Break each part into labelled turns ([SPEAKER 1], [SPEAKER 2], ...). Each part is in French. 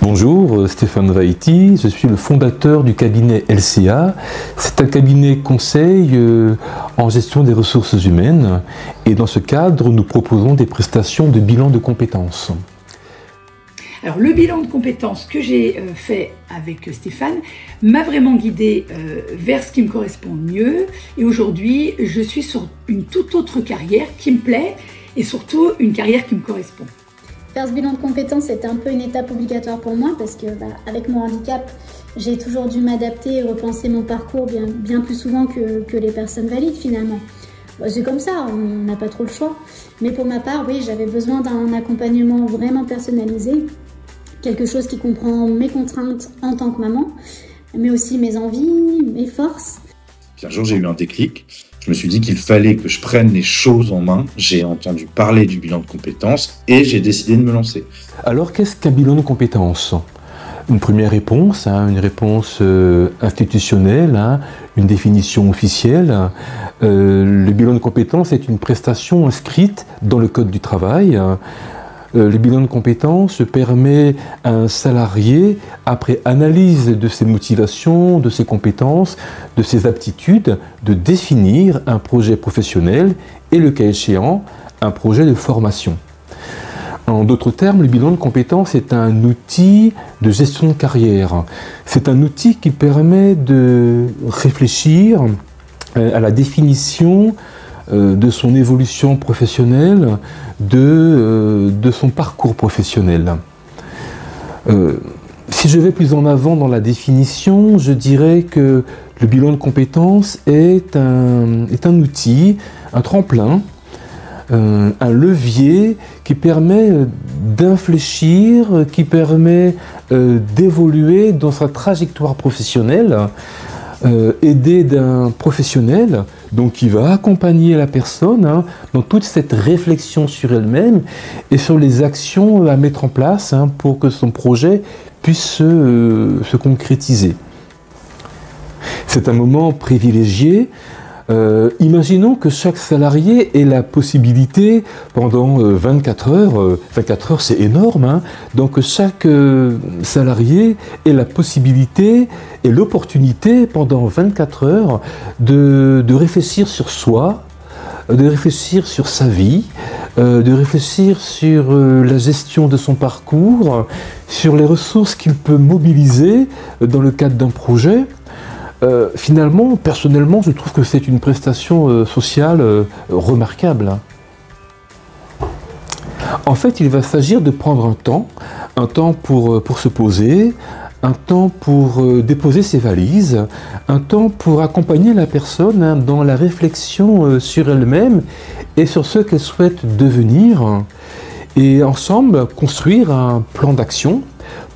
[SPEAKER 1] Bonjour, Stéphane Vaiti, je suis le fondateur du cabinet LCA. C'est un cabinet conseil en gestion des ressources humaines et dans ce cadre, nous proposons des prestations de bilan de compétences.
[SPEAKER 2] Alors le bilan de compétences que j'ai fait avec Stéphane m'a vraiment guidé vers ce qui me correspond mieux et aujourd'hui je suis sur une toute autre carrière qui me plaît et surtout une carrière qui me correspond.
[SPEAKER 3] Faire ce bilan de compétences, c'était un peu une étape obligatoire pour moi parce que avec mon handicap, j'ai toujours dû m'adapter et repenser mon parcours bien plus souvent que les personnes valides finalement. C'est comme ça, on n'a pas trop le choix. Mais pour ma part, oui, j'avais besoin d'un accompagnement vraiment personnalisé, quelque chose qui comprend mes contraintes en tant que maman, mais aussi mes envies, mes forces.
[SPEAKER 4] Un jour, j'ai eu un déclic. Je me suis dit qu'il fallait que je prenne les choses en main. J'ai entendu parler du bilan de compétences et j'ai décidé de me lancer.
[SPEAKER 1] Alors, qu'est-ce qu'un bilan de compétences ? Une première réponse, une réponse institutionnelle, une définition officielle. Le bilan de compétences est une prestation inscrite dans le Code du travail. Le bilan de compétences permet à un salarié, après analyse de ses motivations, de ses compétences, de ses aptitudes, de définir un projet professionnel et, le cas échéant, un projet de formation. En d'autres termes, le bilan de compétences est un outil de gestion de carrière. C'est un outil qui permet de réfléchir à la définition de son évolution professionnelle, de son parcours professionnel. Si je vais plus en avant dans la définition, je dirais que le bilan de compétences est un outil, un tremplin, un levier qui permet d'infléchir, qui permet d'évoluer dans sa trajectoire professionnelle, aidé d'un professionnel donc qui va accompagner la personne dans toute cette réflexion sur elle-même et sur les actions à mettre en place pour que son projet puisse se concrétiser. C'est un moment privilégié. Imaginons que chaque salarié ait la possibilité pendant 24 heures, 24 heures c'est énorme, donc chaque salarié ait la possibilité et l'opportunité pendant 24 heures de réfléchir sur soi, de réfléchir sur sa vie, de réfléchir sur la gestion de son parcours, sur les ressources qu'il peut mobiliser dans le cadre d'un projet. Finalement, personnellement, je trouve que c'est une prestation sociale remarquable. En fait, il va s'agir de prendre un temps pour se poser, un temps pour déposer ses valises, un temps pour accompagner la personne dans la réflexion sur elle-même et sur ce qu'elle souhaite devenir, et ensemble construire un plan d'action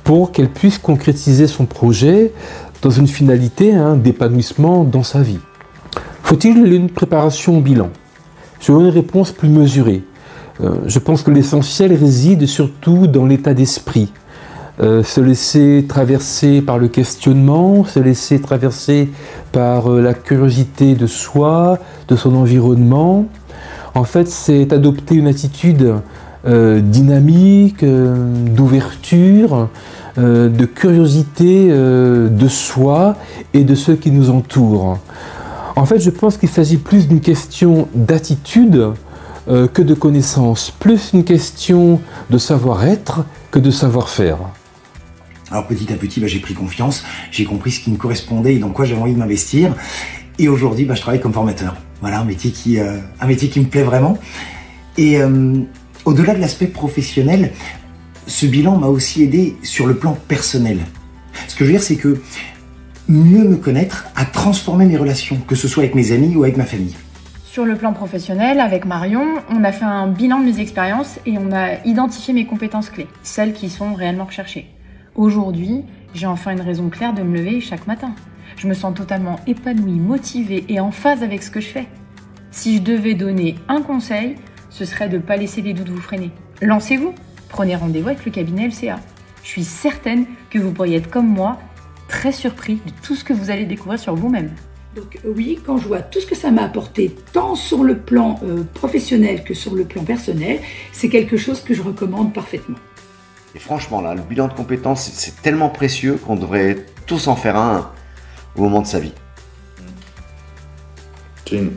[SPEAKER 1] pour qu'elle puisse concrétiser son projet dans une finalité d'épanouissement dans sa vie. Faut-il une préparation au bilan? Je veux une réponse plus mesurée. Je pense que l'essentiel réside surtout dans l'état d'esprit. Se laisser traverser par le questionnement, se laisser traverser par la curiosité de soi, de son environnement. En fait, c'est adopter une attitude dynamique, d'ouverture, de curiosité de soi et de ceux qui nous entourent. En fait, je pense qu'il s'agit plus d'une question d'attitude que de connaissance, plus une question de savoir-être que de savoir-faire.
[SPEAKER 5] Alors petit à petit, j'ai pris confiance, j'ai compris ce qui me correspondait et dans quoi j'avais envie de m'investir. Et aujourd'hui, je travaille comme formateur. Voilà, un métier qui me plaît vraiment. Et au-delà de l'aspect professionnel, ce bilan m'a aussi aidé sur le plan personnel. Ce que je veux dire, c'est que mieux me connaître a transformé mes relations, que ce soit avec mes amis ou avec ma famille.
[SPEAKER 6] Sur le plan professionnel, avec Marion, on a fait un bilan de mes expériences et on a identifié mes compétences clés, celles qui sont réellement recherchées. Aujourd'hui, j'ai enfin une raison claire de me lever chaque matin. Je me sens totalement épanouie, motivée et en phase avec ce que je fais. Si je devais donner un conseil, ce serait de ne pas laisser les doutes vous freiner. Lancez-vous, prenez rendez-vous avec le cabinet LCA. Je suis certaine que vous pourriez être comme moi, très surpris de tout ce que vous allez découvrir sur vous-même.
[SPEAKER 2] Donc oui, quand je vois tout ce que ça m'a apporté, tant sur le plan professionnel que sur le plan personnel, c'est quelque chose que je recommande parfaitement.
[SPEAKER 7] Et franchement, là, le bilan de compétences, c'est tellement précieux qu'on devrait tous en faire un au moment de sa vie.
[SPEAKER 4] C'est une